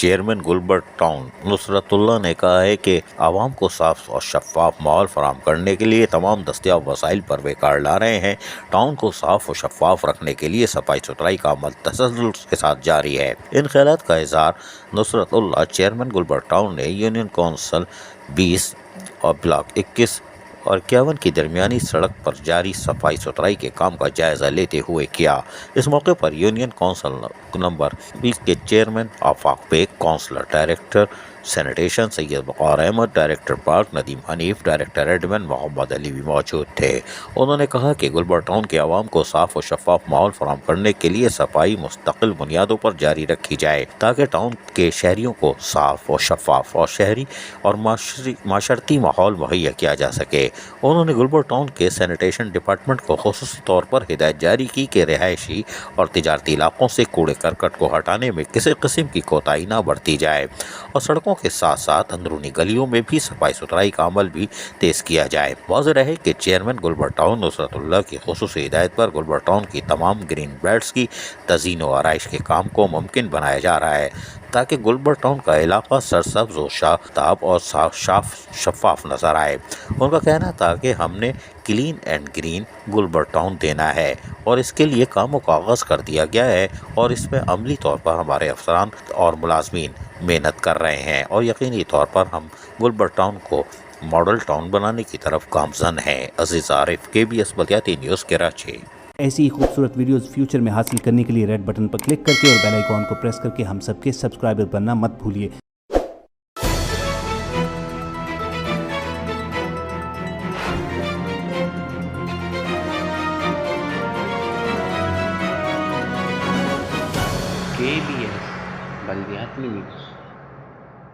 Chairman Gilbert town نصرت اللہ نے کہا ہے کہ عوام کو صاف اور شفاف ماحول فراہم کرنے کے لیے تمام دستیاب وسائل پر وہ کار لا رہے ہیں۔ ٹاؤن کو صاف و شفاف رکھنے کے لیے صفائی ستھرائی کا عمل تسلسل کے ساتھ جاری ہے۔ ان خیالات کا اظہار نصرت اللہ چیئرمین گلبرٹ ٹاؤن نے یونین کونسل 20 اور بلاک 21 اور 51 کی درمیانی سڑک پر جاری صفائی ستھرائی کے کام کا جائزہ لیتے ہوئے کیا۔ اس موقع پر یونین کونسل نمبر 20 کے chairman Afaq Baig, councillor director sanitation Syed Waqar Ahmed, director park Nadeem Hanif, director admin Muhammad Ali بھی موجود تھے۔ انہوں نے کہا کہ گلبرٹ ٹاؤن کے عوام کو صاف و شفاف ماحول فراہم کرنے کے لیے صفائی مستقل بنیادوں پر جاری رکھی جائے تاکہ ٹاؤن کے شہریوں کو صاف و شفاف اور شہری اور معاشرتی ماحول مہیا کیا جا سکے۔ انہوں نے گلبرٹ ٹاؤن کے سینیٹیشن ڈپارٹمنٹ کو خصوصی طور پر ہدایت جاری کی کہ رہائشی اور تجارتی علاقوں سے کوڑے کرکٹ کو ہٹانے میں کسی قسم کی کوتاہی نہ برتی جائے اور سڑکوں کے ساتھ ساتھ اندرونی گلیوں میں بھی صفائی ستھرائی کا عمل بھی تیز کیا جائے۔ واضح رہے کہ چیئرمین گلبرٹ ٹاؤن نصرت اللہ کی خصوصی ہدایت پر گلبرٹ ٹاؤن کی تمام گرین بیلٹس کی تزئین و آرائش کے کام کو ممکن بنایا جا رہا ہے تاکہ گلبرٹ ٹاؤن کا علاقہ سرسبز و شاداب اور شفاف نظر آئے۔ ان کا کہنا تھا کہ ہم نے clean and green Gilbert town دینا ہے اور اس کے لیے کاموں کا آغاز کر دیا گیا ہے اور اس میں عملی طور پر ہمارے افسران اور ملازمین محنت کر رہے ہیں اور یقینی طور پر ہم گلبرٹ ٹاؤن کو ماڈل ٹاؤن بنانے کی طرف گامزن ہیں۔ عزیز عارف، KBS بلدیاتی نیوز، کراچی۔ ایسی ہی خوبصورت ویڈیوز فیوچر میں حاصل کرنے کے لیے ریڈ بٹن پر کلک کر کے اور بیل آئیکن کو پریس کر کے ہم سب کے سبسکرائبر بننا مت بھولیے۔ KBS بلدیاتی نیوز۔